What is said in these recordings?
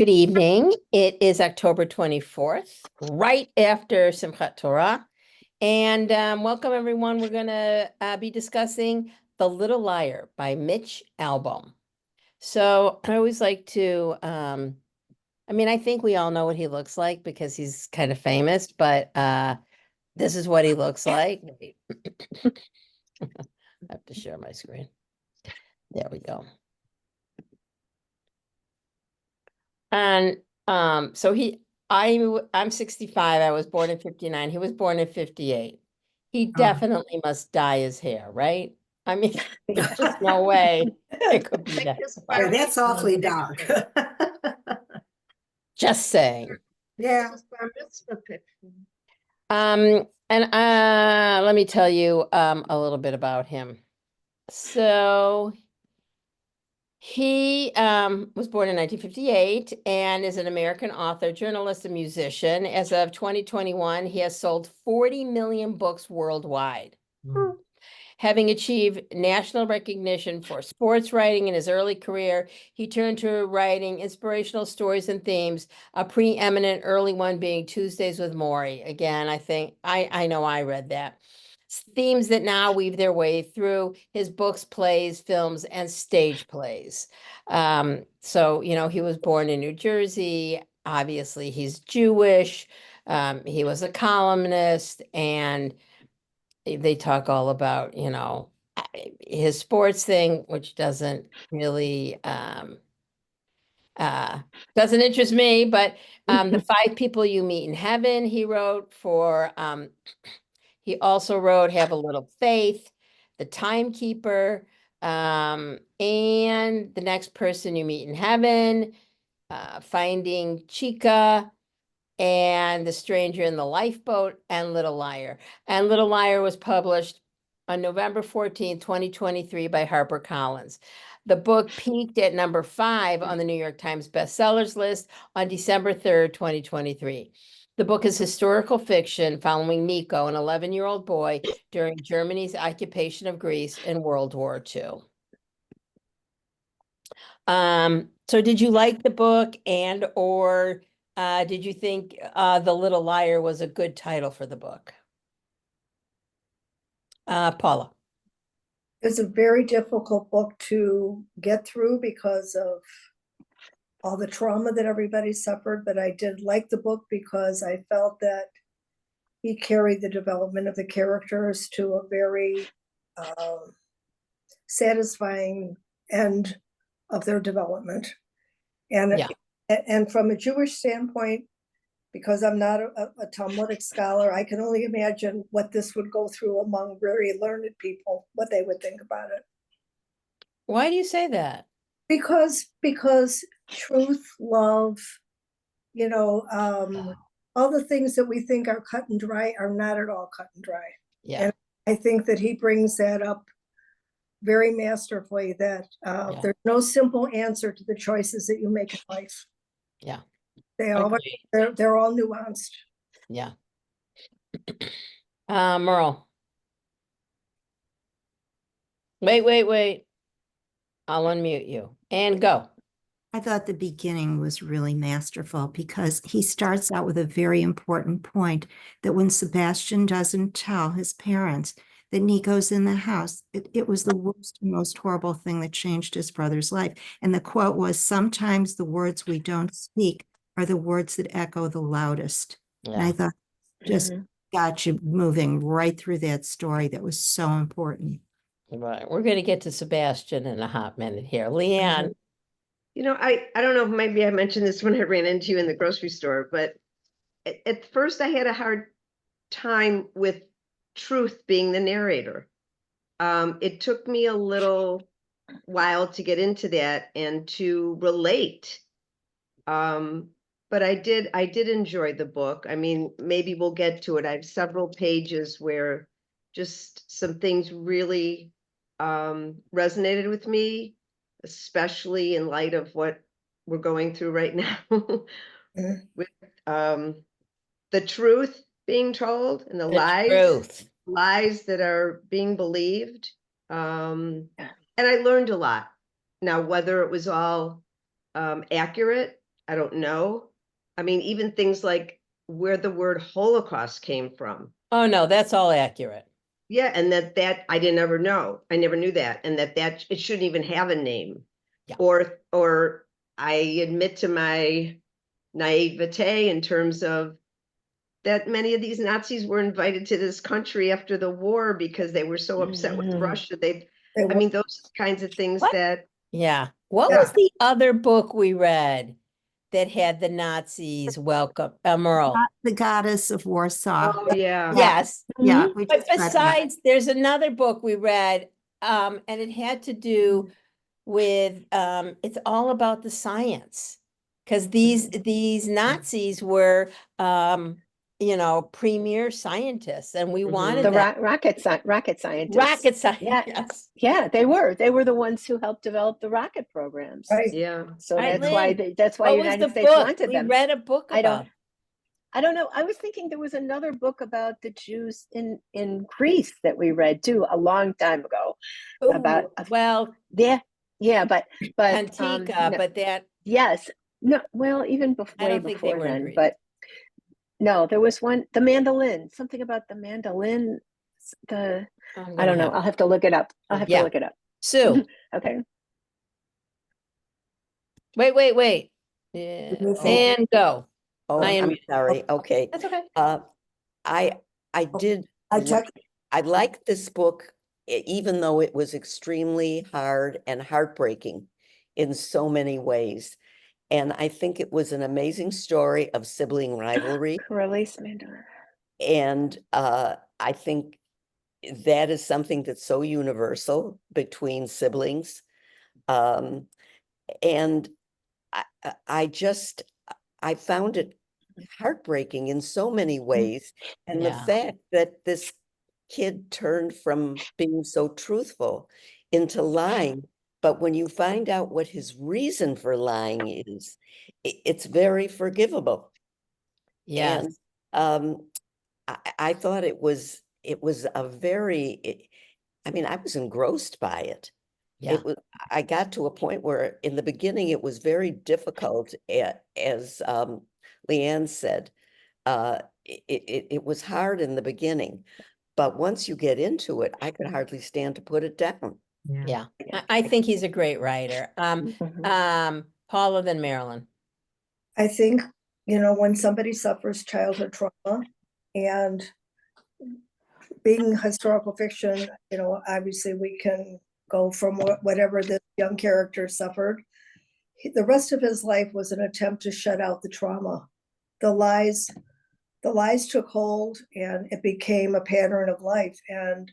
Good evening. It is October 24th, right after Simchat Torah. And welcome, everyone. We're going to be discussing The Little Liar by Mitch Albom. So I always like to, I think we all know what he looks like because he's kind of famous, but this is what he looks like. Wait. I have to share my screen. There we go. And so I'm 65. I was born in 59. He was born in 58. He definitely must dye his hair, right? I mean, there's just no way it could be that. Yeah, that's awfully dark. Just saying. Yeah. Let me tell you a little bit about him. So he was born in 1958 and is an American author, journalist, and musician. As of 2021, he has sold 40 million books worldwide. Having achieved national recognition for sports writing in his early career, he turned to writing inspirational stories and themes, a preeminent early one being Tuesdays with Morrie. Again, I know I read that. Themes that now weave their way through his books, plays, films, and stage plays. So, he was born in New Jersey. Obviously, he's Jewish. He was a columnist, and they talk all about, his sports thing, which doesn't really doesn't interest me, but The Five People You Meet in Heaven, he wrote for he also wrote Have a Little Faith, The Timekeeper, and The Next Person You Meet in Heaven, Finding Chica, and The Stranger in the Lifeboat, and Little Liar. And Little Liar was published on November 14th, 2023 by HarperCollins. The book peaked at number 5 on the New York Times bestsellers list on December 3rd, 2023. The book is historical fiction following Nico, an 11-year-old boy during Germany's occupation of Greece in World War II. So did you like the book or did you think The Little Liar was a good title for the book? Paula. It's a very difficult book to get through because of all the trauma that everybody suffered, but I did like the book because I felt that he carried the development of the characters to a very satisfying end of their development. And from a Jewish standpoint, because I'm not a Talmudic scholar, I can only imagine what this would go through among very learned people, what they would think about it. Why do you say that? Because truth, love, all the things that we think are cut and dry are not at all cut and dry. Yeah. And I think that he brings that up very masterfully, that there's no simple answer to the choices that you make in life. Yeah. They're all nuanced. Yeah. Merle. Wait. I'll unmute you and go. I thought the beginning was really masterful because he starts out with a very important point that when Sebastian doesn't tell his parents that Nico's in the house, it was the worst and most horrible thing that changed his brother's life. And the quote was, "Sometimes the words we don't speak are the words that echo the loudest." Yeah. And I thought just got you moving right through that story that was so important. Right. We're going to get to Sebastian in a hot minute here. Leanne. I don't know if maybe I mentioned this when I ran into you in the grocery store, but at first I had a hard time with Truth being the narrator. It took me a little while to get into that and to relate. But I did enjoy the book. I mean, maybe we'll get to it. I have several pages where just some things really resonated with me, especially in light of what we're going through right now with the truth being told and the lies that are being believed. And I learned a lot. Now, whether it was all accurate, I don't know. I mean, even things like where the word Holocaust came from. Oh, no, that's all accurate. Yeah, and that I didn't ever know. I never knew that, and that it shouldn't even have a name. Yeah. Or I admit to my naivete in terms of that many of these Nazis were invited to this country after the war because they were so upset with Mhm. Russia. They I were- mean, those kinds of things What? that, Yeah. What Yeah. was the other book we read that had the Nazis welcome, Merle? The Goddess of Warsaw. oh, yeah. Yes. Yeah, Mhm. we But just read that. besides, there's another book we read, and it had to do with, it's all about the science. Because these Nazis were, premier scientists, and we Mhm. wanted The them. rocket scientists. Rocket science, Yeah. yes. Yeah, they were the ones who helped develop the rocket programs. Right. Yeah. So Right, that's why Lynn, that's why What was the United States book? wanted We them. read a book I don't- about. I don't know. I was thinking there was another book about the Jews in Greece that we read too a long time ago. About Ooh, well, yeah, but Antica, no, but that, yes, no, well, even I way don't think they before were in then, Greece. but no, there was one, the mandolin, something about the mandolin. The I'm I gonna don't know. have- I'll have to look it up. I'll have Yeah. to look it up. Sue, Okay. wait. Yeah, Move and go. Oh, I am I'm muted. sorry. Okay. That's okay. I did. I li- checked. I liked this book, even though it was extremely hard and heartbreaking in so many ways. And I think it was an amazing story of sibling rivalry. Release mandolin. And I think that is something that's so universal between siblings. And I found it heartbreaking in so many ways. And the Yeah. fact that this kid turned from being so truthful into lying. But when you find out what his reason for lying is, it's very forgivable. Yes. And I thought it was a very, I mean, I was engrossed by it. Yeah. I got to a point where in the beginning it was very difficult, as Leanne said. It was hard in the beginning, but once you get into it, I could hardly stand to put it down. Yeah. I think he's a great writer. Mhm. Paula, then Marilyn. I think, when somebody suffers childhood trauma and being historical fiction, obviously we can go from whatever the young character suffered. The rest of his life was an attempt to shut out the trauma. The lies took hold and it became a pattern of life. And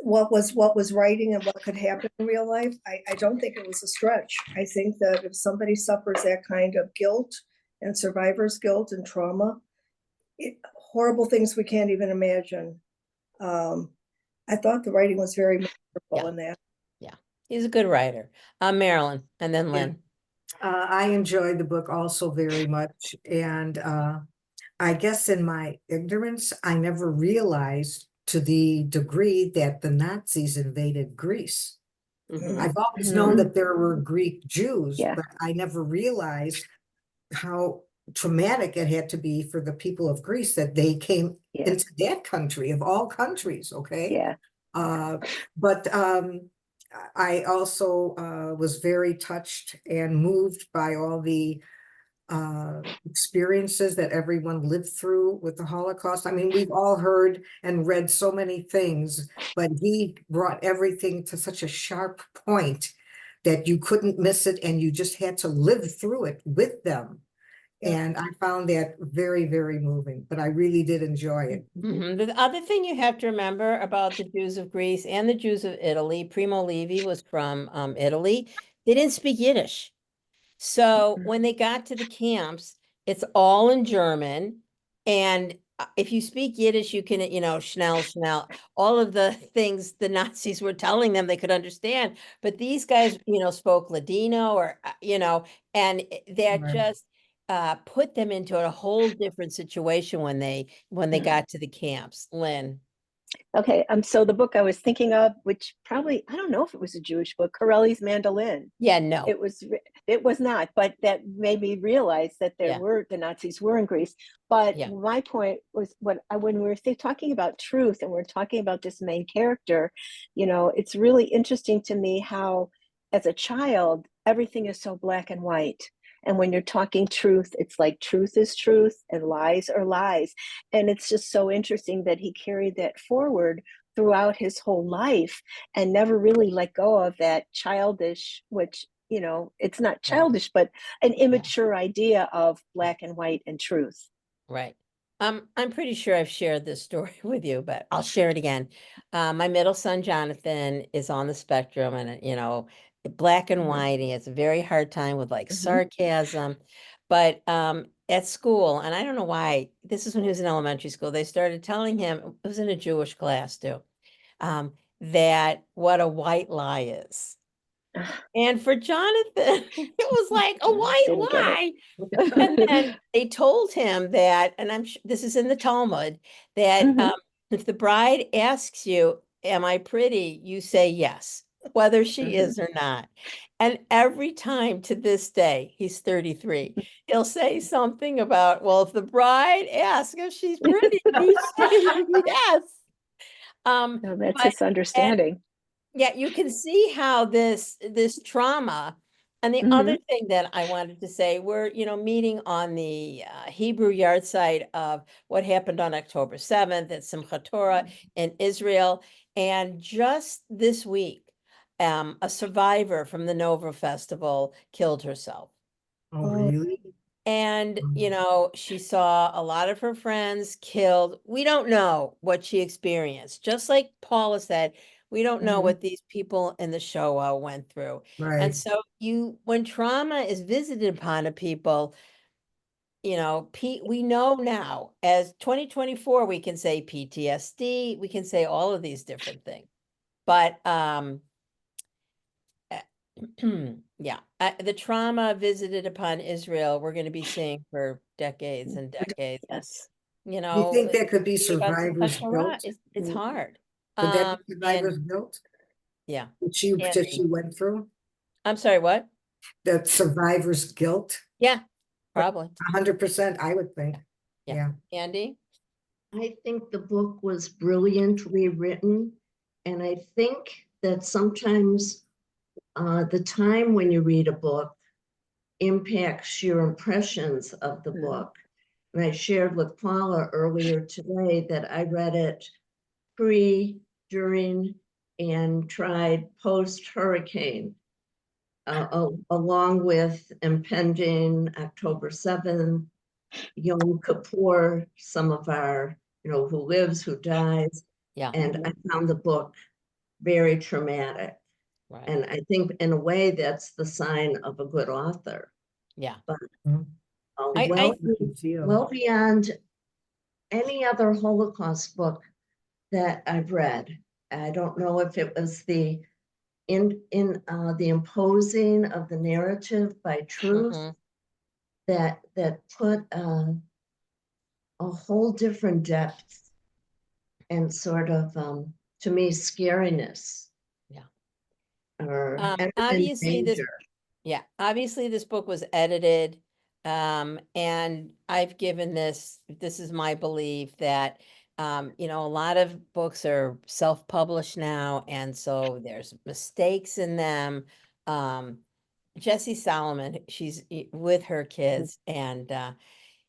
what was writing and what could happen in real life, I don't think it was a stretch. I think that if somebody suffers that kind of guilt and survivor's guilt and trauma, horrible things we can't even imagine. I thought the writing was very meaningful in that. He's a good writer. Marilyn, and then Lynn. I enjoyed the book also very much. And I guess in my ignorance, I never realized to the degree that the Nazis invaded Greece. Mhm. I've always Mhm. known that there were Greek Jews, Yeah. but I never realized how traumatic it had to be for the people of Greece that they came Yeah. into that country of all countries, okay? Yeah. But I also was very touched and moved by all the experiences that everyone lived through with the Holocaust. I mean, we've all heard and read so many things, but he brought everything to such a sharp point that you couldn't miss it and you just had to live through it with them. Yeah. And I found that very, very moving, but I really did enjoy it. Mhm. The other thing you have to remember about the Jews of Greece and the Jews of Italy, Primo Levi was from Italy. They didn't speak Yiddish. So when they got to the camps, it's all in German. And if you speak Yiddish, you can, schnell, all of the things the Nazis were telling them they could understand. But these guys, spoke Ladino or, and that Right. just put them into a whole different situation when they got to the camps. Lynn. Okay. So the book I was thinking of, which probably, I don't know if it was a Jewish book, Corelli's Mandolin. Yeah, no. It was it was not, but that made me realize that Yeah. the Nazis were in Greece. But Yeah. my point was when we were talking about truth and we're talking about this main character, it's really interesting to me how, as a child, everything is so black and white. And when you're talking truth, it's like truth is truth and lies are lies. And it's just so interesting that he carried that forward throughout his whole life and never really let go of that childish, which, it's not childish, but an immature idea of black and white and truth. Right. I'm pretty sure I've shared this story with you, but I'll share it again. My middle son, Jonathan, is on the spectrum and, black and Mhm. white. He has a very hard time with like Mhm. sarcasm. But at school, and I don't know why, this is when he was in elementary school, they started telling him, it was in a Jewish class too, that what a white lie is. And for Jonathan, it was like a white Didn't get lie. And then they told him that, and this is in the Talmud, that Mhm. if the bride asks you, "Am I pretty?" you say yes, whether she Mhm. is or not. And every time to this day, he's 33, he'll say something about, well, if the bride asks if she's pretty, you say yes. No, that's But his understanding. yeah, you can see how this trauma. And the other Mhm. thing that I wanted to say, we're, meeting on the Hebrew yard site of what happened on October 7th at Simchat Torah in Israel. And just this week, a survivor from the Nova Festival killed herself. Oh, Oh. really? And, Mm. she saw a lot of her friends killed. We don't know what she experienced. Just like Paula said, we don't know Mhm. what these people in the Shoah went through. And Right. so when trauma is visited upon a people, we know now as 2024, we can say PTSD, we can say all of these different things. But, yeah, the trauma visited upon Israel, we're going to be seeing for decades and decades. Yes. You Do you think know, that could be read about Simchat survivor's Torah, guilt? it's Mm. hard. Could that be And survivor's guilt yeah, that she Andy, went through? I'm sorry, what? That survivor's guilt? Yeah, probably. 100%, I would think. Yeah. Yeah. Andy? I think the book was brilliantly written. And I think that sometimes the time when you read a book impacts your impressions of the Mhm. book. And I shared with Paula earlier today that I read it pre, during, and tried post-hurricane, along with impending October 7th, Yom Kippur, some of our, who lives, who dies. Yeah, And I found the book very traumatic. right. And I think in a way that's the sign of a good author. Yeah. But Mhm. I well beyond any other Holocaust book that I've read. I don't know if it was the imposing of the narrative by truth mhm, that put a whole different depth and sort of to me scariness. Yeah. Or and Obviously danger. obviously this book was edited. And I've given this is my belief that, a lot of books are self-published now, and so there's mistakes in them. Jessie Solomon, she's with her kids, and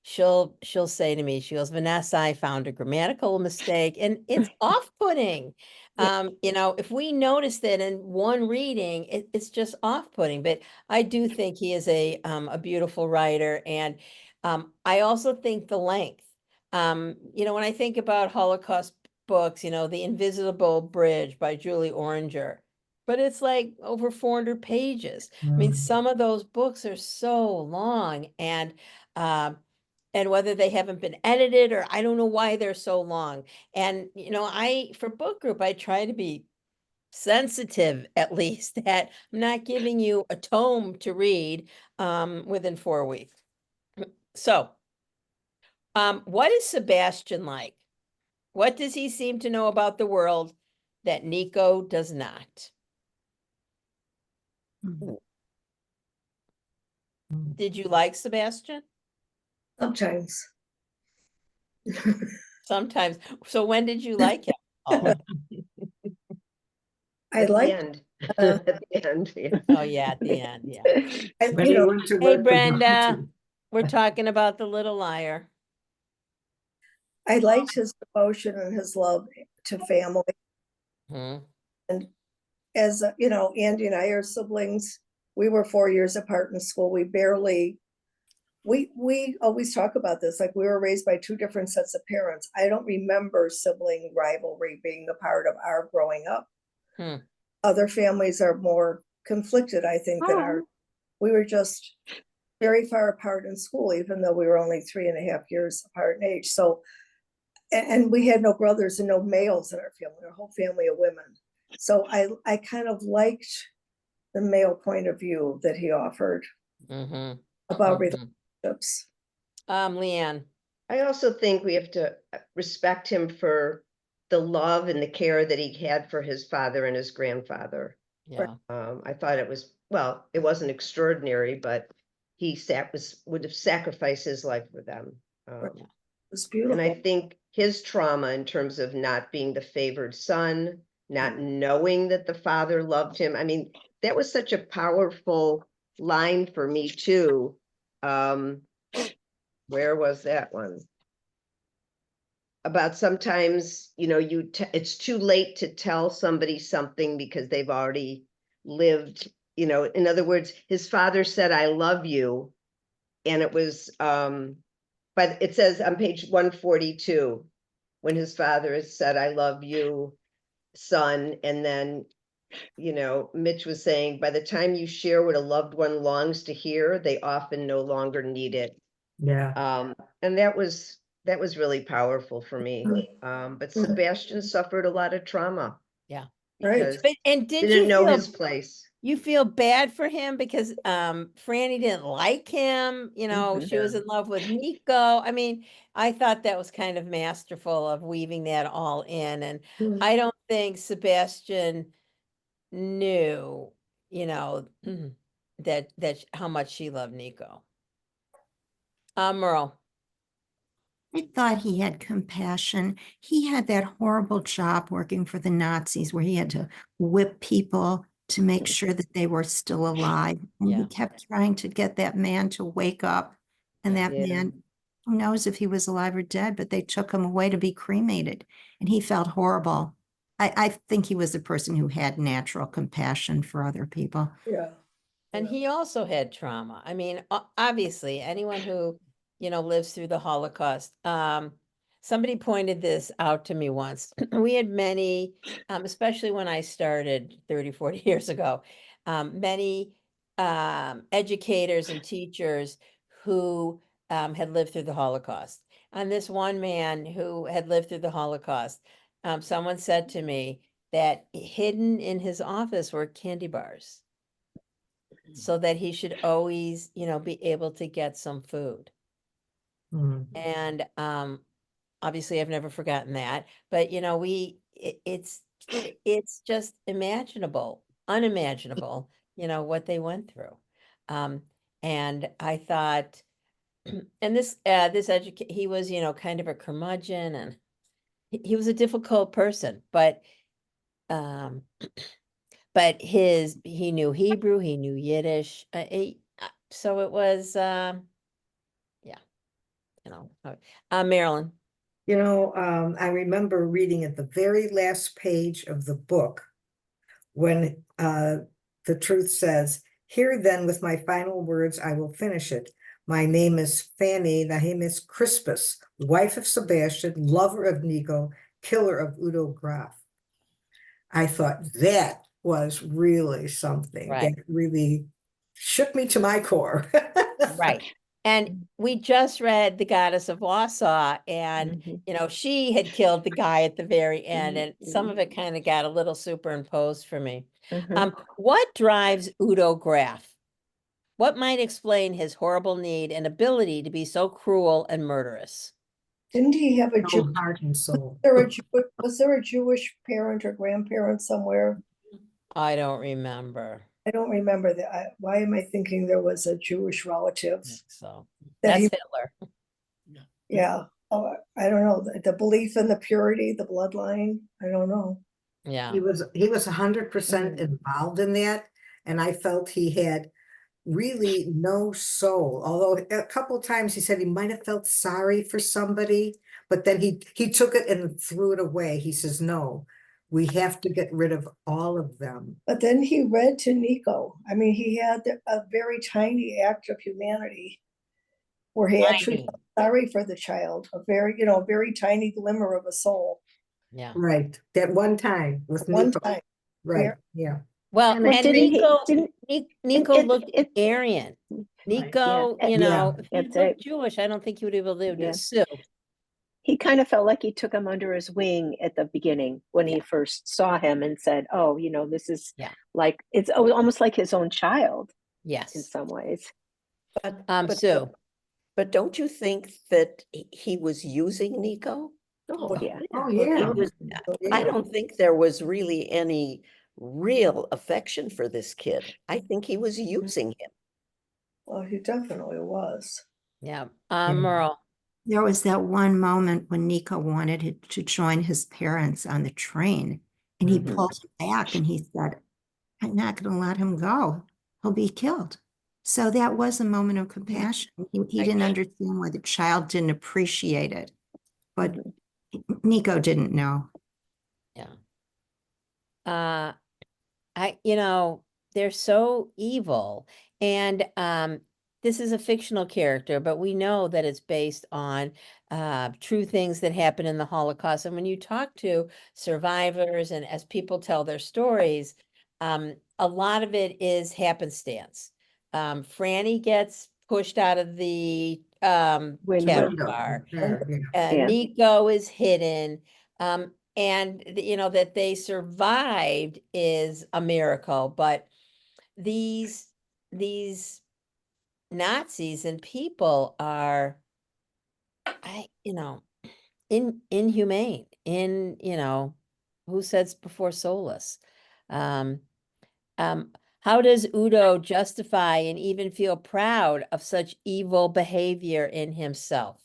she'll say to me, she goes, Vanessa, I found a grammatical mistake, and it's off-putting. If we notice that in one reading, it's just off-putting. But I do think he is a beautiful writer, and I also think the length. When I think about Holocaust books, The Invisible Bridge by Julie Oranger, but it's like over 400 pages. I mean, some of those books are so long, and whether they haven't been edited, or I don't know why they're so long. And, for book group, I try to be sensitive, at least, that I'm not giving you a tome to read within 4 weeks. So, what is Sebastian like? What does he seem to know about the world that Nico does not? Did you like Sebastian? Sometimes. Sometimes. So when did you like him? Oh, I At the like, end. uh, At the end, yeah. oh yeah, at the end, yeah. When you he know, went to Hey, work for Brenda, Johnson. we're talking about The Little Liar. I liked his devotion and his love to family. Hmm. And as, you know, Andy and I are siblings. We were 4 years apart in school. We always talk about this, like we were raised by two different sets of parents. I don't remember sibling rivalry being a part of our growing up. Hmm. Other families are more conflicted, I think, than our, we were just very far apart in school, even though we were only 3.5 years apart in age. So, and we had no brothers and no males in our family, our whole family of women. So I kind of liked the male point of view that he offered Hmm. about Mhm. relationships. Leanne. I also think we have to respect him for the love and the care that he had for his father and his grandfather. Yeah. I thought it was, well, it wasn't extraordinary, but he would have sacrificed his life for them. It was And I beautiful. think his trauma in terms of not being the favored son, not knowing that the father loved him. I mean, that was such a powerful line for me too. Where was that one? About sometimes, you know, it's too late to tell somebody something because they've already lived, you know, in other words, his father said, I love you. And it was, but it says on page 142, when his father has said, I love you, son. And then, you know, Mitch was saying, by the time you share what a loved one longs to hear, they often no longer need it. Yeah. And that was really powerful for me. But Sebastian suffered a lot of trauma. Yeah. Right. Because But and did didn't you know feel his place. you feel bad for him because Franny didn't like him, you know, she was in love with Nico. I mean, I thought that was kind of masterful of weaving that all in. And I don't think Sebastian knew, you know, that how much she loved Nico. Merle. I thought he had compassion. He had that horrible job working for the Nazis where he had to whip people to make sure that they were still alive. And Yeah. he kept trying to get that man to wake up. And Yeah. that Yeah. man, who knows if he was alive or dead, but they took him away to be cremated. And he felt horrible. I think he was a person who had natural compassion for other people. Yeah. And he also had trauma. I mean, obviously, anyone who, you know, lives through the Holocaust. Somebody pointed this out to me once. We had many, especially when I started 30, 40 years ago, many educators and teachers who had lived through the Holocaust. And this one man who had lived through the Holocaust, someone said to me that hidden in his office were candy bars, so that he should always, you know, be able to get some food. Mm. And obviously I've never forgotten that, but you know, it's just unimaginable, you know, what they went through. And I thought, and this he was, you know, kind of a curmudgeon, and he was a difficult person, but he knew Hebrew, he knew Yiddish, so it was, yeah, you know, Marilyn. You know, I remember reading at the very last page of the book when the truth says, here then with my final words, I will finish it. My name is Fanny Nahemis Crispus, wife of Sebastian, lover of Nico, killer of Udo Graf. I thought that was really something Right. that really shook me to my core. Right. And we just read The Goddess of Warsaw, and you know, she had killed the guy at the very end, and some of it kind of got a little superimposed for me. What drives Udo Graf? What might explain his horrible need and ability to be so cruel and murderous? Didn't he have a No Jew? heart and soul. Was there a Jewish parent or grandparent somewhere? I don't remember. I don't remember that. Why am I thinking there was a Jewish relative? So That that's he, Hitler. yeah, oh, I don't know, the belief in the purity, the bloodline, I don't know. Yeah. He was 100% involved in that, and I felt he had really no soul. Although a couple times he said he might have felt sorry for somebody, but then he took it and threw it away. He says, "No, we have to get rid of all of them." But then he read to Nico. I mean, he had a very tiny act of humanity where he actually Tiny. felt sorry for the child, a very, very tiny glimmer of a soul. Yeah. Right, that one time with One Nico. time. Right, yeah. Well, Well, and didn't he- Nico, didn't- Nico it- looked it- Aryan. Nico, Yeah, if he that's it. looked Jewish, I don't think he would have been able Yeah. to sue. He kind of felt like he took him under his wing at the beginning when he first saw him and said, "Oh, this is Yeah. like it's almost like his own child in Yes. some ways." But Sue. But don't you think that he was using Nico? Oh yeah. Oh, He yeah. was, I Yeah. don't think there was really any real affection for this kid. I think he was using him. Well, he definitely was. Yeah. Yeah. Merle. There was that one moment when Nico wanted to join his parents on the train, and he Mhm. pulled him back and he said, "I'm not going to let him go. He'll be killed." So that was a moment of compassion. He didn't understand why the child didn't appreciate it, but Mhm. Nico didn't know. They're so evil. And this is a fictional character, but we know that it's based on true things that happened in the Holocaust. And when you talk to survivors and as people tell their stories, a lot of it is happenstance. Franny gets pushed out of the Window. cab car. Yeah. Yeah. Nico is hidden. That they survived is a miracle, but these Nazis and people are inhumane, who says before soulless. um how does Udo justify and even feel proud of such evil behavior in himself?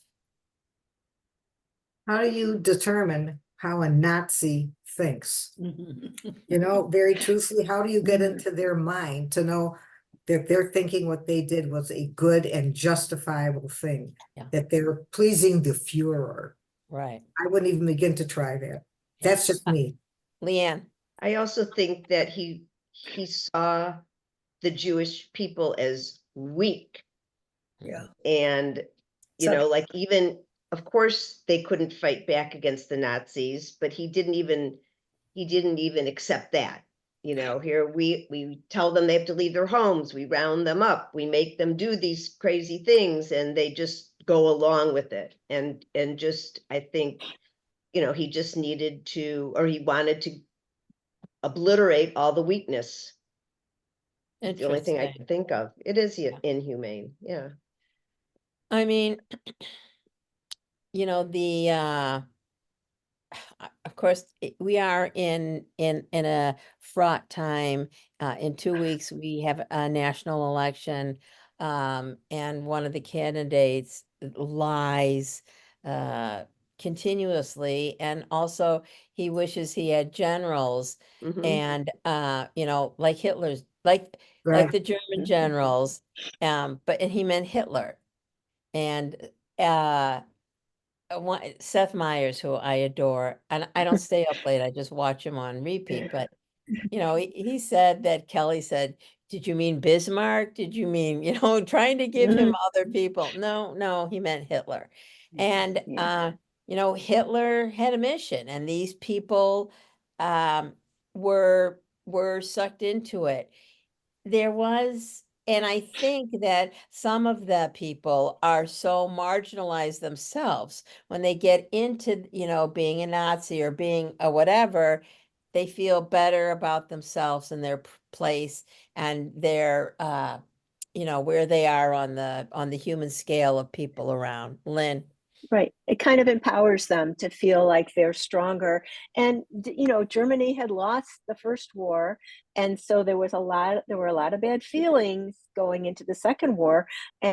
How do you determine how a Nazi thinks? Very truthfully, how do you get into their mind to know that they're thinking what they did was a good and justifiable thing? Yeah. That they're pleasing the Führer. Right. I wouldn't even begin to try that. That's just me. Leanne. I also think that he saw the Jewish people as weak. Yeah. And, So- like even, of course, they couldn't fight back against the Nazis, but he didn't even accept that. Here we tell them they have to leave their homes, we round them up, we make them do these crazy things, and they just go along with it. And just, I think, he just needed to, or he wanted to obliterate all the weakness. It's the only thing I Interesting. can think of. It is inhumane. Yeah. I mean, of course, we are in a fraught time. In 2 weeks, we have a national election, and one of the candidates lies continuously, and also he wishes he had generals, Mhm. and like Hitler's, like Right. the German generals, and he meant Hitler, and Seth Meyers, who I adore, and I don't stay up late, I just watch him on repeat, but he said that Kelly said, "Did you mean Bismarck? Did you mean," trying to give him other people. No, he meant Hitler. And Yeah. Hitler had a mission, and these people were sucked into it. And I think that some of the people are so marginalized themselves when they get into, being a Nazi or being a whatever, they feel better about themselves and their place and their, where they are on the human scale of people around. Lynn. Right. It kind of empowers them to feel like they're stronger. And you know, Germany had lost the first war, and so there were a lot of bad feelings going into the second war.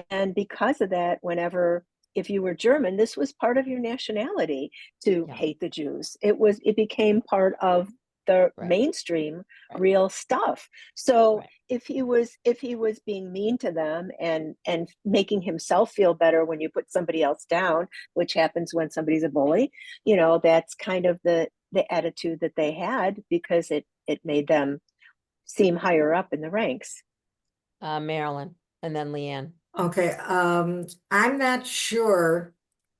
And because of that, whenever if you were German, this was part of your nationality to Yeah. hate the Jews. It became part of the Right. mainstream Right. real stuff. So Right. if he was being mean to them and making himself feel better when you put somebody else down, which happens when somebody's a bully, you know, that's kind of the attitude that they had, because it made them seem higher up in the ranks. Marilyn, and then Leanne. Okay, I'm not sure.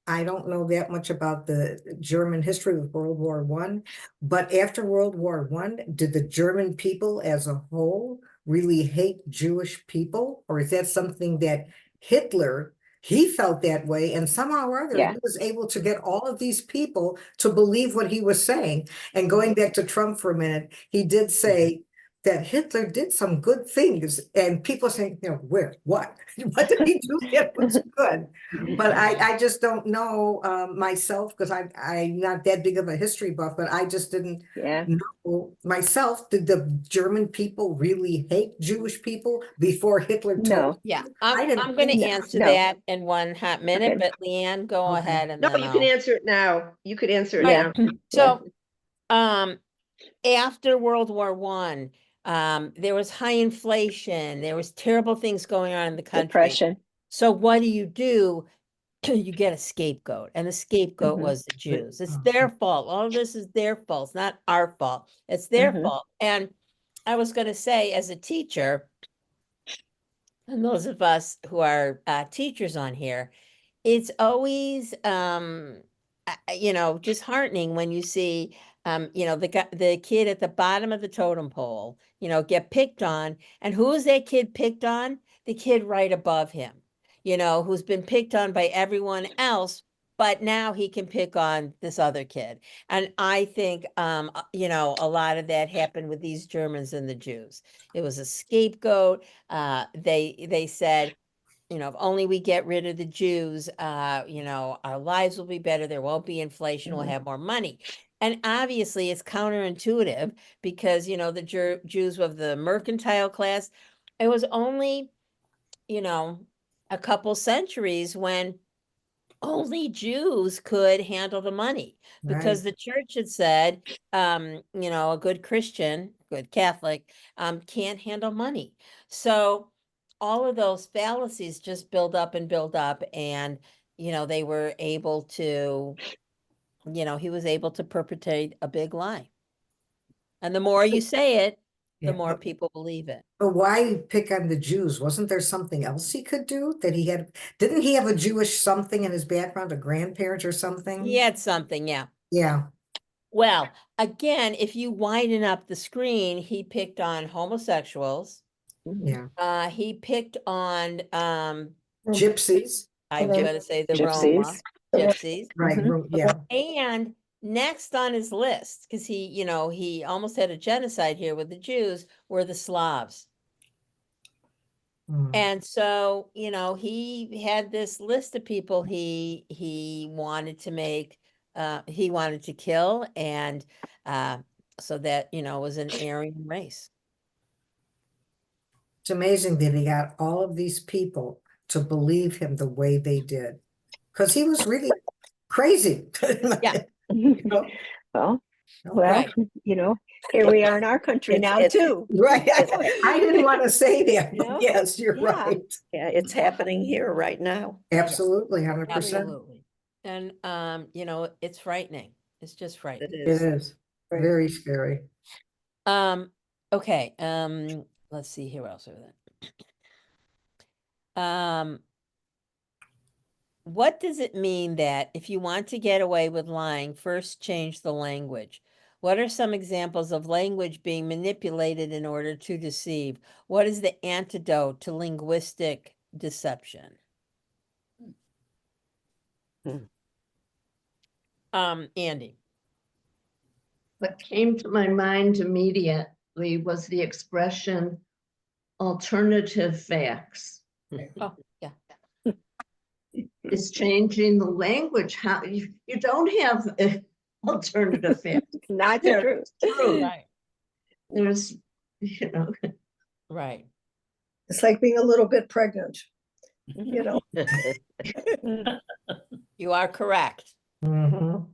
I don't know that much about the German history of World War One, but after World War One, did the German people as a whole really hate Jewish people? Or is that something that Hitler, he felt that way, and somehow or other Yeah. he was able to get all of these people to believe what he was saying? And going back to Trump for a minute, he did say that Hitler did some good things, and people saying, you know, where, what? What did he do that was good? But I just don't know myself, because I'm not that big of a history buff, but I just didn't Yeah. know myself. Did the German people really hate Jewish people before Hitler told No. them? Yeah, I didn't I'm going think to so. answer No. that in one hot minute, Okay. but Leanne, go Okay. ahead and No, then you can I'll. answer it now. You could answer it Yeah. now. So, after World War One, there was high inflation. There was terrible things going on in the country. Depression. So what do? You get a scapegoat, and the scapegoat Mhm. was the Jews. It's Oh. their fault. All of this is their fault. It's not our fault. It's their Mhm. fault. And I was going to say, as a teacher, and those of us who are teachers on here, it's always you know, disheartening when you see the kid at the bottom of the totem pole, you know, get picked on. And who is that kid picked on? The kid right above him, you know, who's been picked on by everyone else, but now he can pick on this other kid. And I think you know, a lot of that happened with these Germans and the Jews. It was a scapegoat. They said, you know, if only we get rid of the Jews, you know, our lives will be better. There won't be inflation. We'll have more money. And obviously it's counterintuitive, because, you know, the Jews of the mercantile class, it was only, you know, a couple centuries when only Jews could handle the money, because Right. the church had said, you know, a good Christian, good Catholic, can't handle money. So all of those fallacies just build up and build up. And, you know, they were able to, you know, he was able to perpetrate a big lie. And the more you say it, the Yeah, more people believe it. but why pick on the Jews? Wasn't there something else he could do that he had? Didn't he have a Jewish something in his background, a grandparent or something? He had something, yeah. Yeah. Well, again, if you widen up the screen, he picked on homosexuals. Mhm. Yeah. He picked on Gypsies. I was Roma. going to say the Gypsies. gypsies. Right. Mhm. Yeah. And next on his list, because he, you know, he almost had a genocide here with the Jews, were the Slavs. Mm. And so, you know, he had this list of people he wanted to make, he wanted to kill, and so that, you know, it was an Aryan race. It's amazing that he got all of these people to believe him the way they did, because he was really crazy. Yeah. You know? Well, Right. you know, here we are in our country It's- now it's- too. Right. I didn't want to say that, You know? but yes, you're Yeah. right. Yeah, it's happening here right now. Absolutely, 100%. Absolutely. And you know, it's frightening. It's just It frightening. It is. is very scary. Okay. Let's see here else over that. What does it mean that if you want to get away with lying, first change the language? What are some examples of language being manipulated in order to deceive? What is the antidote to linguistic deception? Andy. What came to my mind immediately was the expression alternative facts. Oh, yeah. is changing the language. How you don't have alternative facts. Not the They're truth. true. Right, There's, you know, right. It's like being a little bit pregnant, you know. You are correct. Mhm.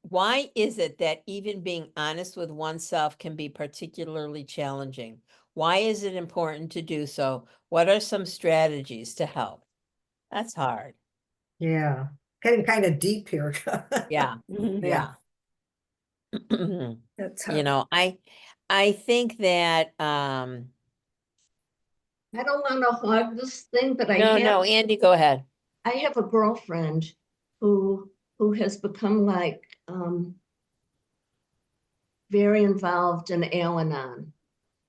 Why is it that even being honest with oneself can be particularly challenging? Why is it important to do so? What are some strategies to help? That's hard. Yeah, getting kind of deep here. Yeah, Yeah. yeah. That's You know, I think that I don't want to hog this thing, but no, Andy, go ahead. I have a girlfriend who has become like very involved in Al-Anon.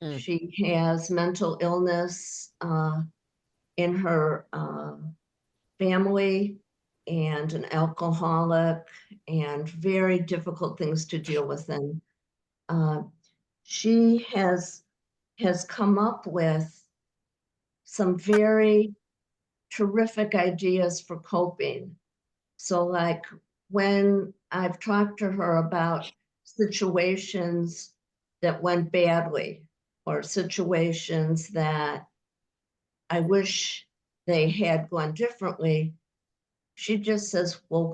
Mm. She has mental illness in her family and an alcoholic and very difficult things to deal with. And she has come up with some very terrific ideas for coping. So like when I've talked to her about situations that went badly or situations that I wish they had gone differently, she just says, well,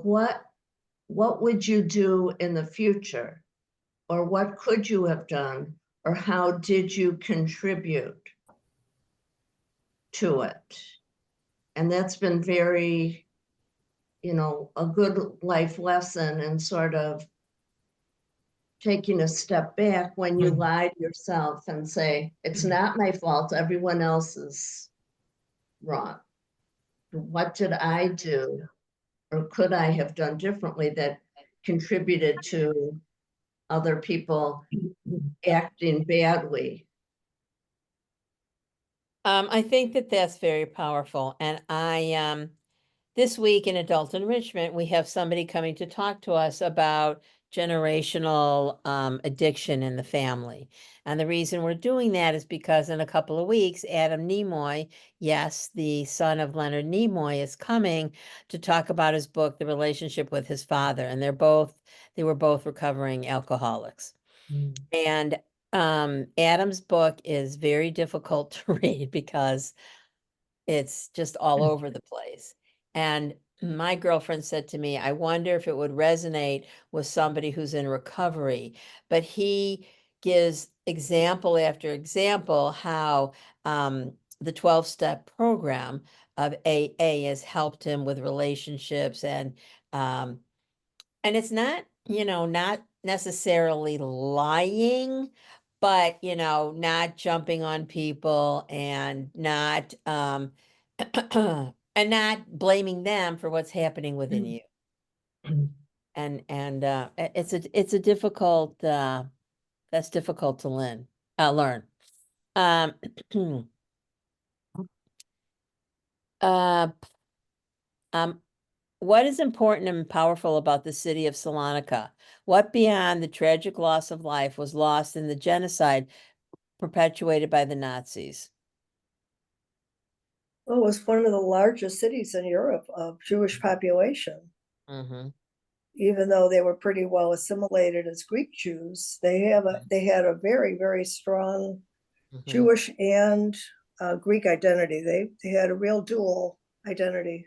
what would you do in the future? Or what could you have done? Or how did you contribute to it? And that's been very, a good life lesson and sort of taking a step back when you lie to yourself and say, it's not my fault, everyone else is wrong. What did I do or could I have done differently that contributed to other people acting badly? I think that that's very powerful. And this week in Adult Enrichment, we have somebody coming to talk to us about generational addiction in the family. And the reason we're doing that is because in a couple of weeks, Adam Nimoy, yes, the son of Leonard Nimoy, is coming to talk about his book, The Relationship with His Father. And they were both recovering alcoholics. And Adam's book is very difficult to read because it's just all over the place. And my girlfriend said to me, I wonder if it would resonate with somebody who's in recovery. But he gives example after example how the 12-step program of AA has helped him with relationships and it's not, not necessarily lying, but, not jumping on people and not, and not blaming them for what's happening within you. And it's a difficult, that's difficult to learn. Um, uh, What is important and powerful about the city of Salonika? What beyond the tragic loss of life was lost in the genocide perpetuated by the Nazis? Well, it was one of the largest cities in Europe of Jewish population. Mm-hmm. Even though they were pretty well assimilated as Greek Jews, they had a very, very strong Mm-hmm. Jewish and Greek identity. They had a real dual identity.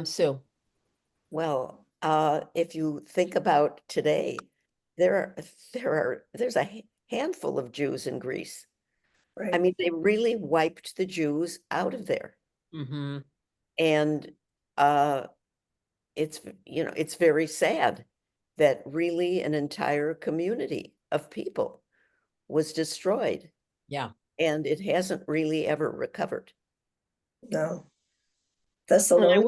Sue. Well, if you think about today, there's a handful of Jews in Greece. I Right. mean, they really wiped the Jews out of there. Mm-hmm. And it's very sad that really an entire community of people was destroyed. Yeah. And it hasn't really ever recovered. No. Thessalonica,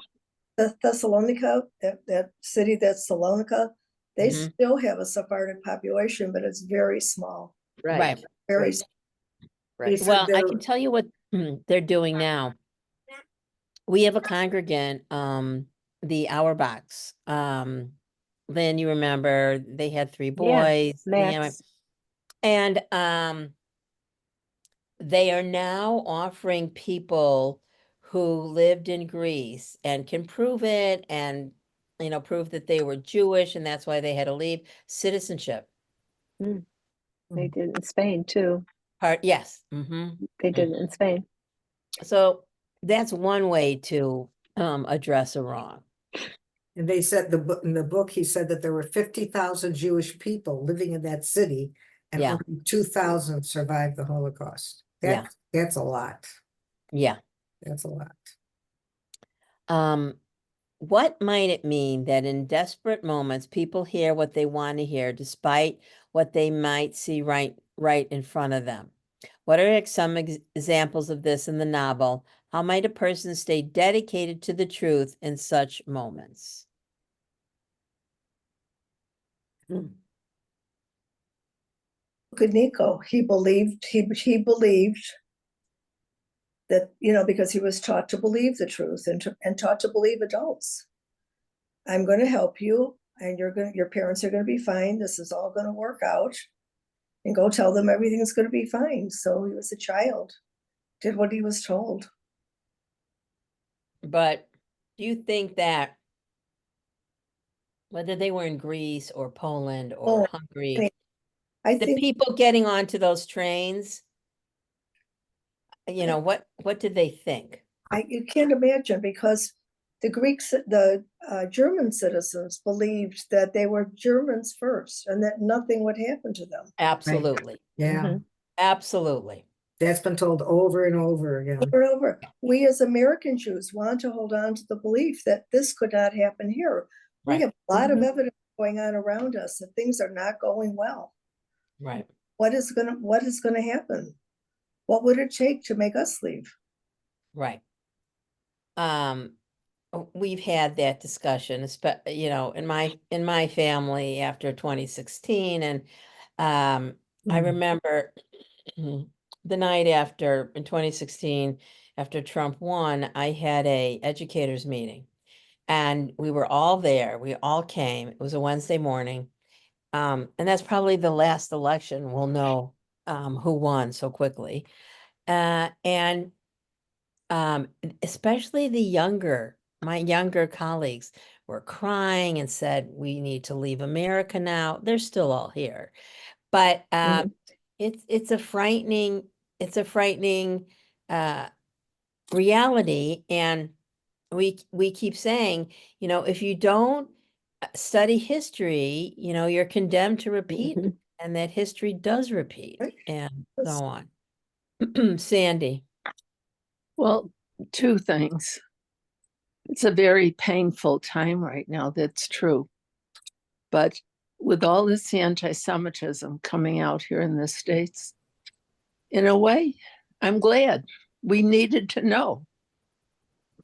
that city, that's Salonika, they Mhm. still have a Sephardic population, but it's very small. Right. Very Right. small. They Right. said Well, I they're- can tell you what they're doing now. We have a congregant, the Auerbachs. Then you remember they had 3 Yeah, boys. Max. And they are now offering people who lived in Greece and can prove it and, prove that they were Jewish and that's why they had to leave, citizenship. They did in Spain too. Yes. Mm-hmm. They did it in Spain. So that's one way to address a wrong. And they said in the book, he said that there were 50,000 Jewish people living in that city, and Yeah. only 2,000 survived the Holocaust. Yeah. That's a lot. Yeah. That's a lot. What might it mean that in desperate moments, people hear what they want to hear, despite what they might see right in front of them? What are some examples of this in the novel? How might a person stay dedicated to the truth in such moments? Look at Nico. He believed that, because he was taught to believe the truth and taught to believe adults. I'm going to help you, and your parents are going to be fine. This is all going to work out, and go tell them everything's going to be fine. So he was a child, did what he was told. But do you think that whether they were in Greece or Poland or Hungary, I the think people getting onto those trains, what did they think? you can't imagine, because the German citizens believed that they were Germans first and that nothing would happen to them. Absolutely. Yeah, Absolutely. that's been told over and over again. Over and over. We as American Jews want to hold on to the belief that this could not happen here. We Right. have a lot of evidence going on around us that things are not going well. Right. What is gonna happen? What would it take to make us leave? Right. We've had that discussion, in my family after 2016, and I remember the night after in 2016, after Trump won, I had a educators meeting, and we were all there. We all came. It was a Wednesday morning, and that's probably the last election we'll know who won so quickly, and especially my younger colleagues were crying and said, we need to leave America now. They're still all here. But it's a frightening reality. And we keep saying, if you don't study history, you're condemned to repeat, and that history does repeat, Right. and so on. Sandy. Well, two things. It's a very painful time right now, that's true. But with all this anti-Semitism coming out here in the States, in a way, I'm glad. We needed to know.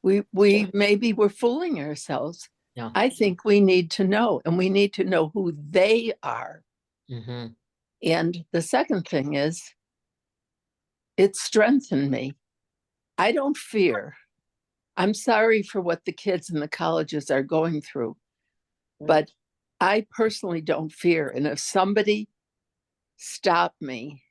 We maybe we're fooling ourselves. No. I think we need to know, and we need to know who they are. And the second thing is, it strengthened me. I don't fear. I'm sorry for what the kids in the colleges are going through, but I personally don't fear. And if somebody stopped me,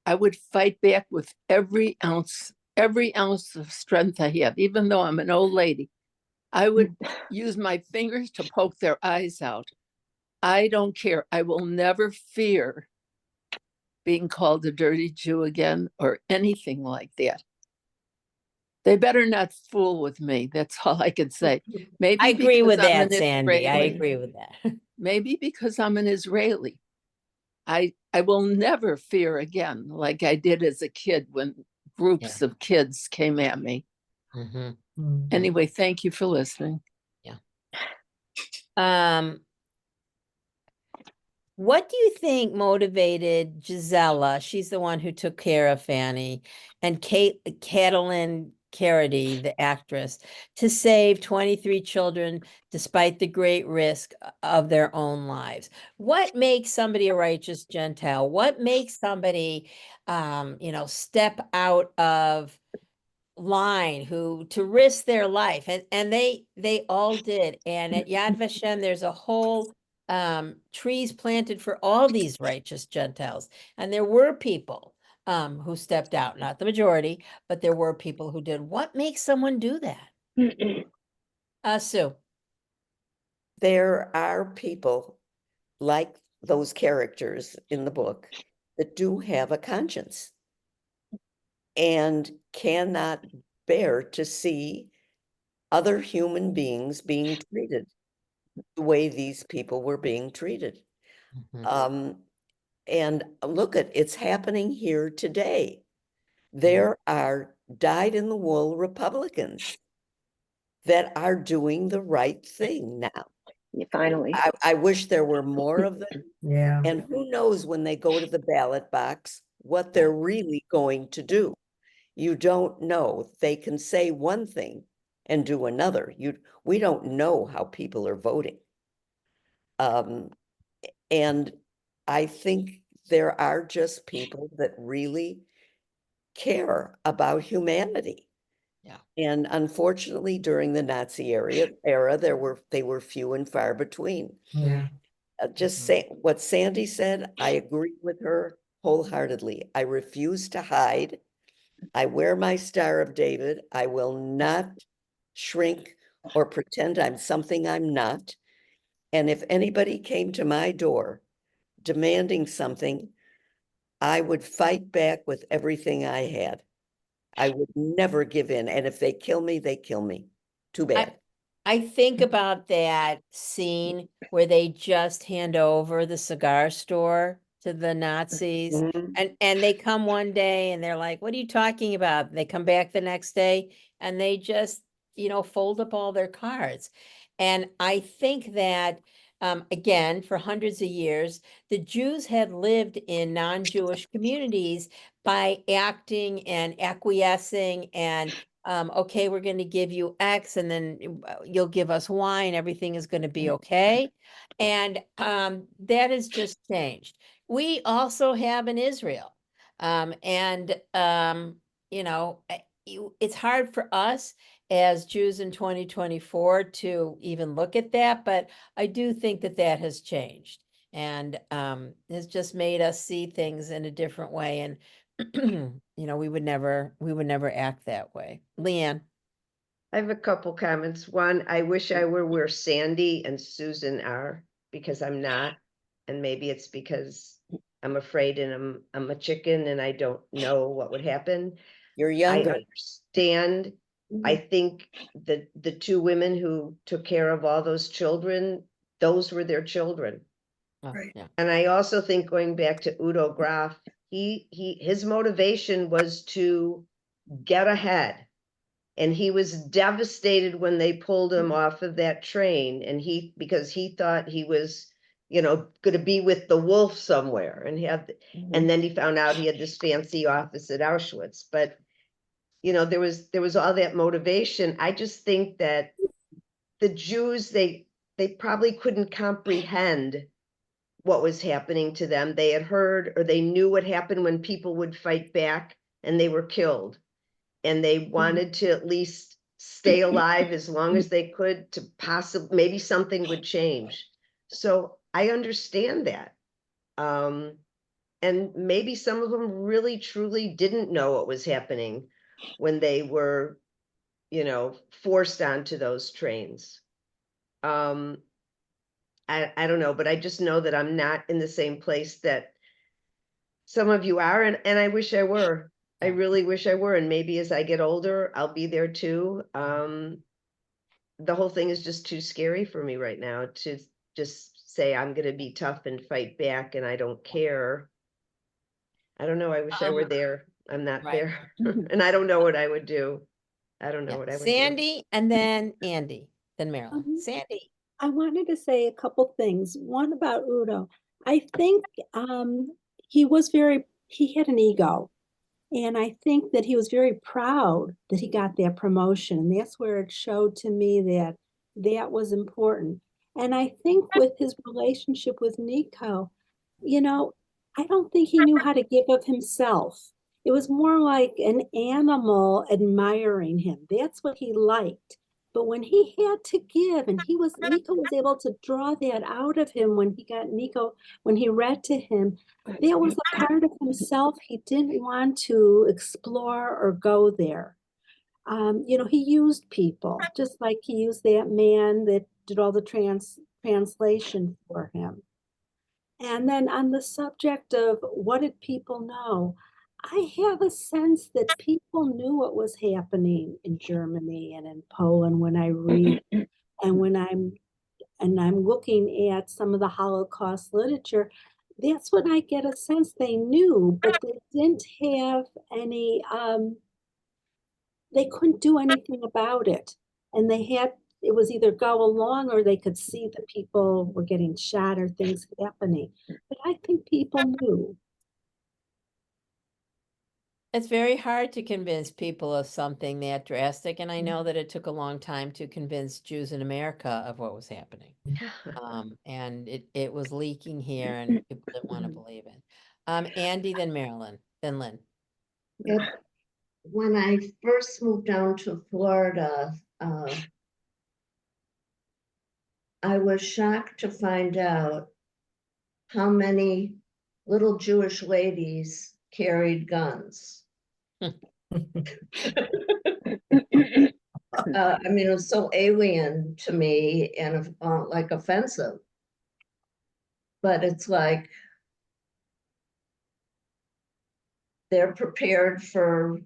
I would fight back with every ounce of strength I have, even though I'm an old lady. I would use my fingers to poke their eyes out. I don't care. I will never fear being called a dirty Jew again or anything like that. They better not fool with me. That's all I can say. Maybe I agree with because I'm that, an Sandy. I Israeli. agree with that. Maybe because I'm an Israeli. I will never fear again like I did as a kid when groups of kids came at me. Anyway, thank you for listening. What do you think motivated Gisela? She's the one who took care of Fanny, and Catelyn Carity, the actress, to save 23 children despite the great risk of their own lives. What makes somebody a righteous Gentile? What makes somebody, step out of line to risk their life? And they all did. And at Yad Vashem, there's a whole trees planted for all these righteous Gentiles. And there were people who stepped out, not the majority, but there were people who did. What makes someone do that? Sue. There are people like those characters in the book that do have a conscience and cannot bear to see other human beings being treated the way these people were being treated. And look at, it's happening here today. There are dyed-in-the-wool Republicans that are doing the right thing now. Finally. I wish there were more of them. Yeah. And who knows when they go to the ballot box, what they're really going to do. You don't know. They can say one thing and do another. We don't know how people are voting. And I think there are just people that really care about humanity. Yeah. And unfortunately, during the Nazi era, they were few and far between. Yeah. Just say what Sandy said, I agree with her wholeheartedly. I refuse to hide. I wear my Star of David. I will not shrink or pretend I'm something I'm not. And if anybody came to my door demanding something, I would fight back with everything I had. I would never give in. And if they kill me, they kill me. Too bad. I think about that scene where they just hand over the cigar store to the Nazis, Mhm. and they come one day and they're like, "What are you talking about?" They come back the next day and they just, fold up all their cards. And I think that, again, for hundreds of years, the Jews had lived in non-Jewish communities by acting and acquiescing and okay, we're going to give you X and then you'll give us Y and everything is going to be okay. And that has just changed. We also have in Israel. It's hard for us as Jews in 2024 to even look at that, but I do think that that has changed and has just made us see things in a different way. And we would never act that way. Leanne. I have a couple comments. One, I wish I were where Sandy and Susan are, because I'm not. And maybe it's because I'm afraid and I'm a chicken and I don't know what would happen. You're I younger. understand. I think that the two women who took care of all those children, those were their children. Oh, Right. yeah. And I also think, going back to Udo Graf, his motivation was to get ahead. And he was devastated when they pulled him off of that train, and because he thought he was, going to be with the wolf somewhere, and then he found out he had this fancy office at Auschwitz. But there was all that motivation. I just think that the Jews, they probably couldn't comprehend what was happening to them. They had heard, or they knew what happened when people would fight back and they were killed, and they wanted to at least stay alive as long as they could, to possibly, maybe something would change. So I understand that. And maybe some of them really truly didn't know what was happening when they were, forced onto those trains. I don't know, but I just know that I'm not in the same place that some of you are, and I wish I were. I Yeah. really wish I were. And maybe as I get older, I'll be there too. The whole thing is just too scary for me right now to just say I'm going to be tough and fight back and I don't care. I don't know. I wish I were there. I'm not right. there. And I don't know what I would do. I don't know Yeah. what I would do. Sandy and then Andy, then Marilyn. Sandy. I wanted to say a couple things. One about Udo. I think he had an ego. And I think that he was very proud that he got that promotion. And that's where it showed to me that that was important. And I think with his relationship with Nico, I don't think he knew how to give of himself. It was more like an animal admiring him. That's what he liked. But when he had to give, and Nico was able to draw that out of him when when he read to him, that was a part of himself he didn't want to explore or go there. He used people, just like he used that man that did all the translation for him. And then on the subject of what did people know, I have a sense that people knew what was happening in Germany and in Poland when I read and I'm looking at some of the Holocaust literature. That's when I get a sense they knew, but they didn't have any they couldn't do anything about it. And it was either go along or they could see that people were getting shot or things happening. But I think people knew. It's very hard to convince people of something that drastic, and I know that it took a long time to convince Jews in America of what was happening. And it was leaking here, and people didn't want to believe it. Andy, then Marilyn, then Lynn. When I first moved down to Florida, I was shocked to find out how many little Jewish ladies carried guns. I mean, it was so alien to me and like offensive. But it's like they're prepared for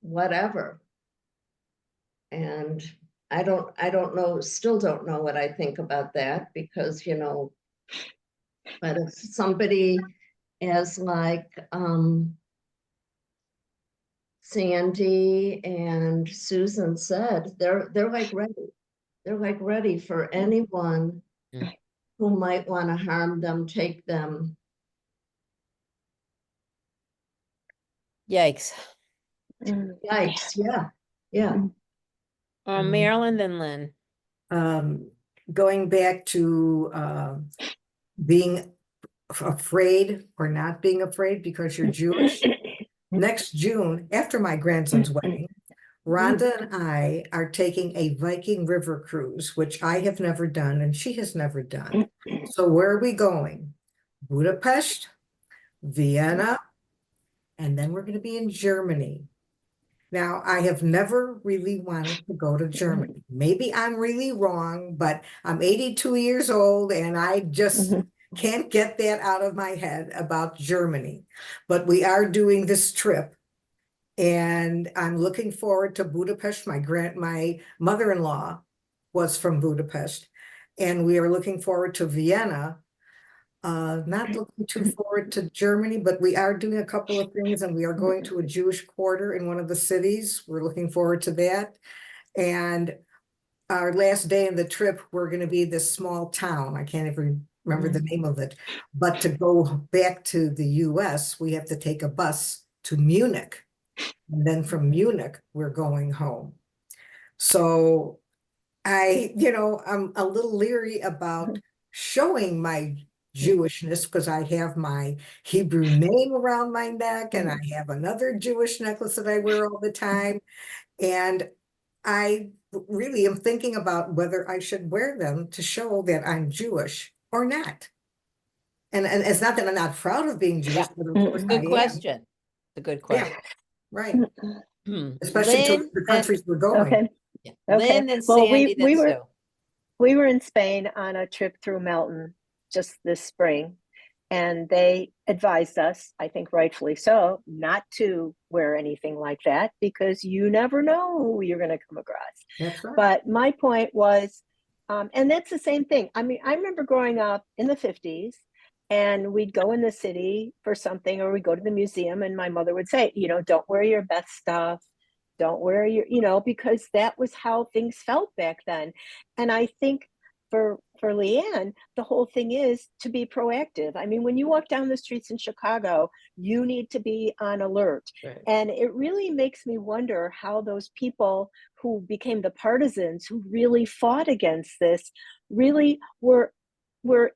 whatever. And I don't know, still don't know what I think about that, because, but if somebody as like Sandy and Susan said, they're like ready. They're like ready for anyone who might want to harm them, take them. Yikes. Yikes, yeah, yeah. Marilyn, then Lynn. Going back to being afraid or not being afraid because you're Jewish. Next June, after my grandson's wedding, Rhonda and I are taking a Viking River cruise, which I have never done and she has never done. So where are we going? Budapest, Vienna, and then we're going to be in Germany. Now, I have never really wanted to go to Germany. Maybe I'm really wrong, but I'm 82 years old and I just can't get that out of my head about Germany. But we are doing this trip and I'm looking forward to Budapest. My mother-in-law was from Budapest, and we are looking forward to Vienna. Not looking too forward to Germany, but we are doing a couple of things, and we are going to a Jewish quarter in one of the cities. We're looking forward to that. And our last day of the trip, we're going to be this small town. I can't even remember the name of it. But to go back to the US, we have to take a bus to Munich. And then from Munich, we're going home. So I'm a little leery about showing my Jewishness because I have my Hebrew name around my neck and I have another Jewish necklace that I wear all the time. And I really am thinking about whether I should wear them to show that I'm Jewish or not. And it's not that I'm not proud of being Jewish, but of course I Good am. question. It's a good question. Yeah, right. Especially to the countries we're going. Okay. Yeah. Okay. Lynn and Well, Sandy, then Sue. we were in Spain on a trip through Melton just this spring, and they advised us, I think rightfully so, not to wear anything like that because you never know who you're going to come across. That's right. But my point was, and that's the same thing. I mean, I remember growing up in the 50s and we'd go in the city for something or we'd go to the museum and my mother would say, don't wear your best stuff. Don't wear your, because that was how things felt back then. And I think for Leanne, the whole thing is to be proactive. I mean, when you walk down the streets in Chicago, you need to be on alert. Right. And it really makes me wonder how those people who became the partisans who really fought against this really were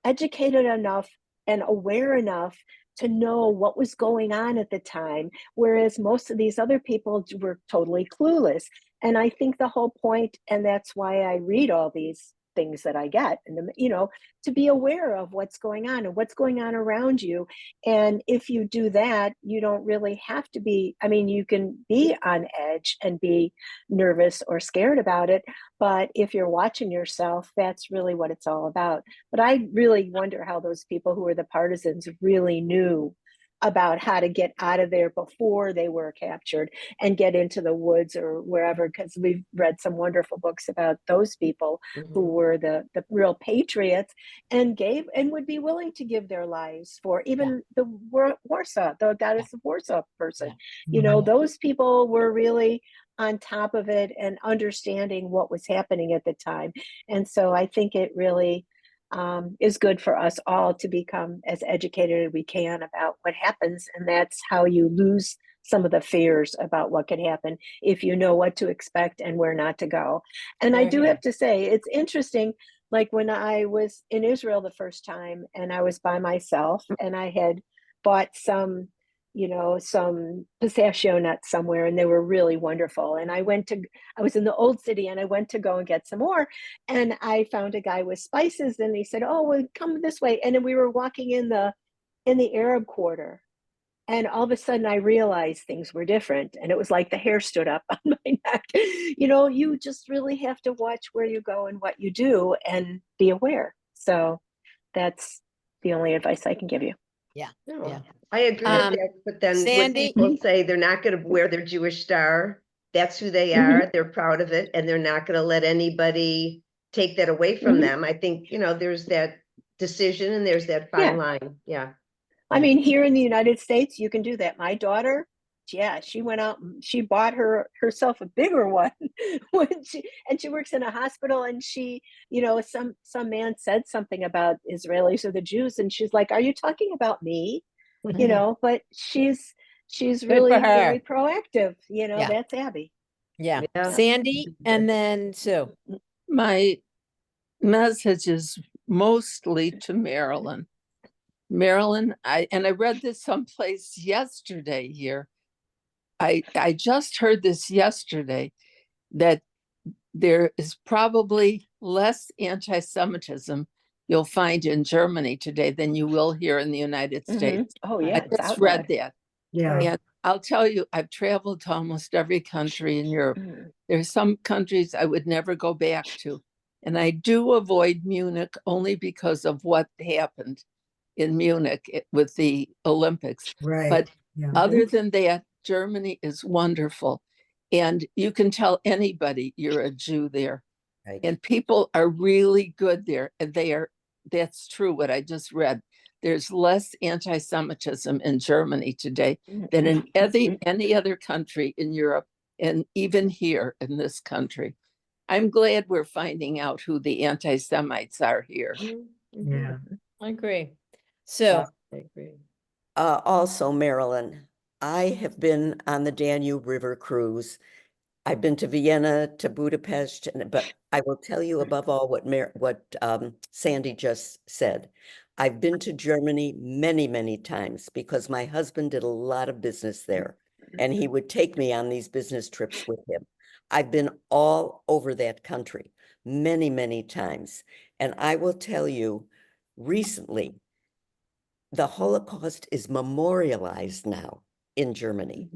educated enough and aware enough to know what was going on at the time, whereas most of these other people were totally clueless. And I think the whole point, and that's why I read all these things that I get, and you know, to be aware of what's going on and what's going on around you. And if you do that, you don't really have to be, I mean, you can be on edge and be nervous or scared about it, but if you're watching yourself, that's really what it's all about. But I really wonder how those people who were the partisans really knew about how to get out of there before they were captured and get into the woods or wherever, because we've read some wonderful books about those people who were the real patriots and gave and would be willing to give their lives for even the Warsaw, the goddess of Warsaw person. You know, those people were really on top of it and understanding what was happening at the time. And so I think it really is good for us all to become as educated as we can about what happens. And that's how you lose some of the fears about what could happen if you know what to expect and where not to go. And I do have to say, it's interesting, like when I was in Israel the first time and I was by myself and I had bought some, you know, some pistachio nuts somewhere and they were really wonderful. And I was in the old city and I went to go and get some more. And I found a guy with spices and he said, oh, well, come this way. And then we were walking in the Arab quarter. And all of a sudden I realized things were different. And it was like the hair stood up on my neck. You know, you just really have to watch where you go and what you do and be aware. So that's the only advice I can give you. Yeah. No, Yeah. I agree with that, but then when Sandy? people say they're not going to wear their Jewish star, that's who they are, they're proud of it, and they're not going to let anybody take that away from them. I think, you know, there's that decision and there's that fine line. Yeah. I mean, here in the United States, you can do that. My daughter, yeah, she went out and she bought herself a bigger one when she works in a hospital and she, you know, some man said something about Israelis or the Jews and she's like, are you talking about me? You know, but she's really for her. very proactive, you know. Yeah. That's Abby. Yeah. Yeah. Sandy and then Sue. My message is mostly to Marilyn. Marilyn, I read this someplace yesterday here. I just heard this yesterday that there is probably less anti-Semitism you'll find in Germany today than you will here in the United States. Oh yeah, I it's just out read there. that. Yeah. And I'll tell you, I've traveled to almost every country in Europe. There's some countries I would never go back to. And I do avoid Munich only because of what happened in Munich with the Olympics. Right. But Yeah. other than that, Germany is wonderful. And you can tell anybody you're a Jew there. Right. And people are really good there. And that's true what I just read. There's less anti-Semitism in Germany today than in any other country in Europe and even here in this country. I'm glad we're finding out who the anti-Semites are here. Yeah. I agree. So I agree. Also, Marilyn, I have been on the Danube River cruise. I've been to Vienna, to Budapest, but I will tell you above all what Sandy just said. I've been to Germany many, many times because my husband did a lot of business there, and he would take me on these business trips with him. I've been all over that country many, many times, and I will tell you, recently, the Holocaust is memorialized now in Germany.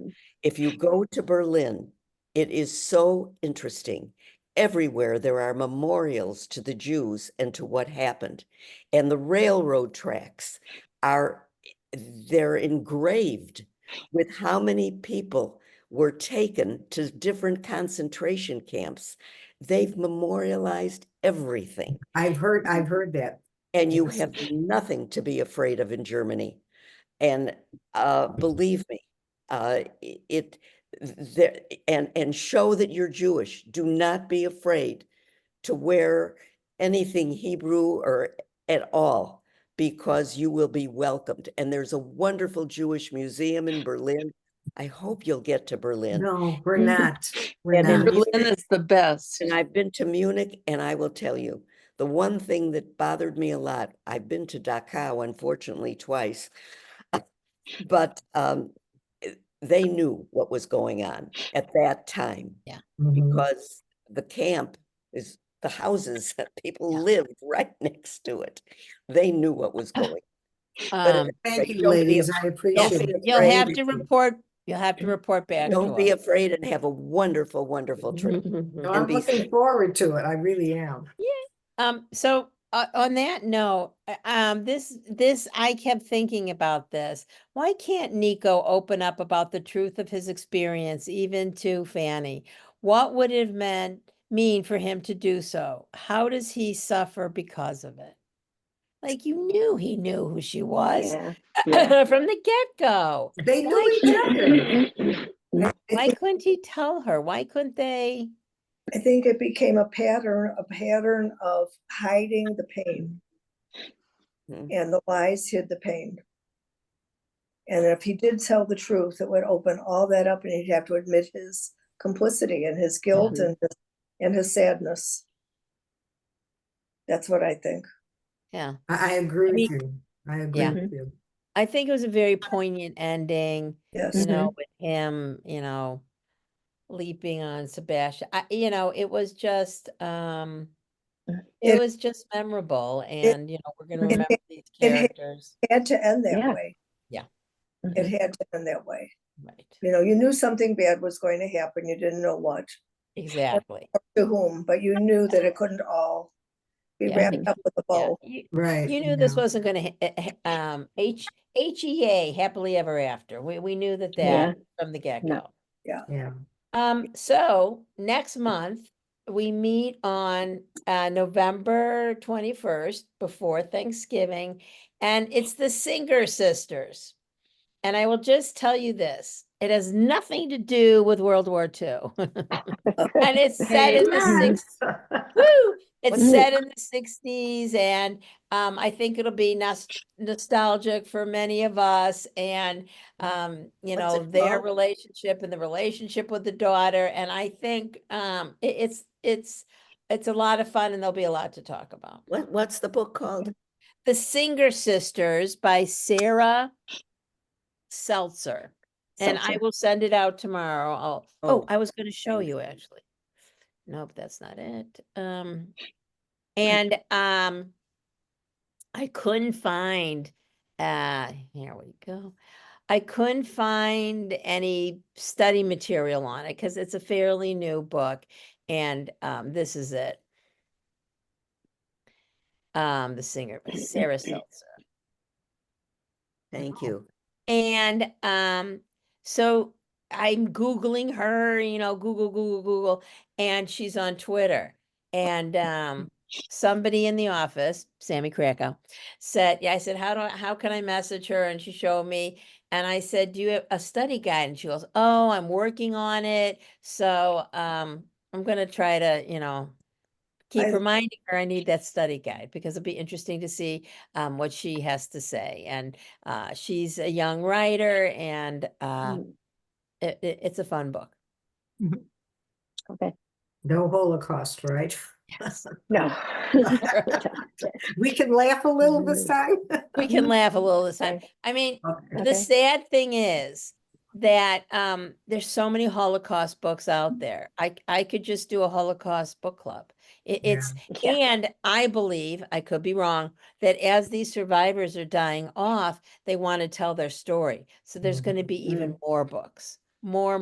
If you go to Berlin, it is so interesting. Everywhere there are memorials to the Jews and to what happened. And the railroad tracks they're engraved with how many people were taken to different concentration camps. They've memorialized everything. I've heard that. And you Yes. have nothing to be afraid of in Germany. And believe me, and show that you're Jewish. Do not be afraid to wear anything Hebrew or at all, because you will be welcomed. And there's a wonderful Jewish museum in Berlin. I hope you'll get to Berlin. No, we're not. We're And not. Berlin is the best. And I've been to Munich, and I will tell you, the one thing that bothered me a lot, I've been to Dachau, unfortunately, twice, but they knew what was going on at that time. Mhm. Because the camp is the houses that people Yeah. lived right next to it. They knew what was going. But Um, Thank you, don't be ladies. af- I appreciate it. you'll Very have to good. report, you'll have to report back to Don't be us. afraid and have a wonderful, wonderful trip. No, And I'm be looking safe. forward to it. I really am. So on that note, this I kept thinking about this. Why can't Nico open up about the truth of his experience, even to Fanny? What would it mean for him to do so? How does he suffer because of it? Like he knew who she was Yeah. from the get-go. They knew Why each other. I Why think, couldn't he tell her? Why couldn't they? I think it became a pattern of hiding the pain. Mhm. And the lies hid the pain. And if he did tell the truth, it would open all that up and he'd have to admit his complicity and his guilt and his sadness. That's what I think. Yeah. I agree I mean, with you. I agree yeah. with you. I think it was a very poignant ending, Yes. you know, with him, leaping on Sebastian. It was just it It- was just memorable, and we're gonna it- remember these it had- characters. Had to end that Yeah. way. Yeah. It had to end that way. Right. You knew something bad was going to happen. You didn't know what Exactly. or to whom, but you knew that it couldn't all be Yeah. wrapped up with a Yeah. bow. Right. You knew this yeah. wasn't gonna HEA, happily ever after. We knew that Yeah. from the get-go. No. Yeah. So next month we meet on November 21st before Thanksgiving, and it's the Singer sisters. And I will just tell you this, it has nothing to do with World War II. And it's set in the Amen. 60s. Woo! It's What's set in the 60s, and I think it'll be nostalgic for many of us, and What's it their called? relationship and the relationship with the daughter. And I think it's a lot of fun, and there'll be a lot to talk about. What's the book called? The Singer Sisters by Sarah Seltzer. And I Seltzer. will send it out tomorrow. Oh, I was going to show you actually. Nope, that's not it. And I couldn't find here we go. I couldn't find any study material on it because it's a fairly new book, and this is it. The Singer by Sarah Seltzer. thank you. And so I'm Googling her, Google, and she's on Twitter. And somebody in the office, Sammy Krakow, said, I said, how can I message her? And she showed me, and I said, do you have a study guide? And she goes, oh, I'm working on it. So I'm gonna try to, keep I- reminding her I need that study guide, because it'll be interesting to see what she has to say. And she's a young writer, and it's a fun book. Okay. No Holocaust, right? Yes. No. We can laugh a little this time. We can laugh a little this time. Okay. I mean, Okay. the sad thing is that there's so many Holocaust books out there. I could just do a Holocaust book club. It's Yeah. and I believe, I could be wrong, that as these survivors are dying off, they want to tell their story. So there's going to be even more books, more.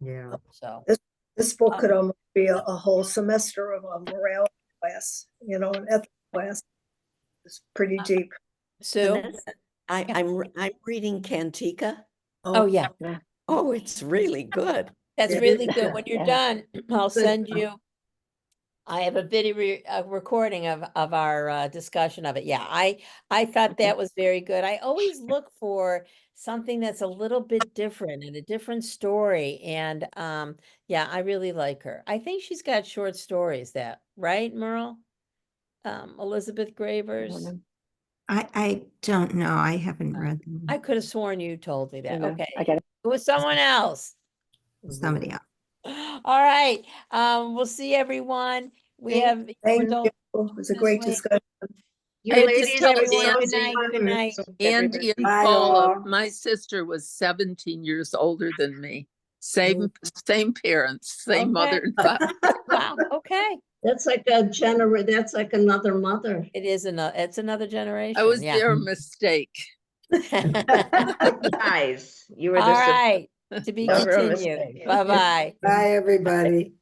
Yeah. So This book could almost be a whole semester of a morality class, an ethics class. It's pretty deep. Sue. Vanessa, I'm reading Cantica. Oh yeah, Oh, it's really good. that's It really is good. good. When you're Yeah. done, I'll Good. send you. I have a video recording of our discussion of it. Yeah, I thought that was very good. I always look for something that's a little bit different and a different story. And yeah, I really like her. I think she's got short stories right, Merle? Elizabeth Gravers. I don't know. I haven't read them. I could have sworn you told me that. No, Okay. I got it. It was someone else. Somebody else. All right. We'll see everyone. We have Thank adult you. It was a this great week. discussion. You Hey, ladies just have a everyone, good Sunday night, good dinner, night. so Andy everybody- and Bye, Paula, all. my sister was 17 years older than me. Same parents, same mother Okay. and father. Wow, okay. That's like that's like another mother. It's another generation. I was yeah. their mistake. Surprise. You were All the right, to be Never a continued. mistake. Bye-bye. Bye, everybody.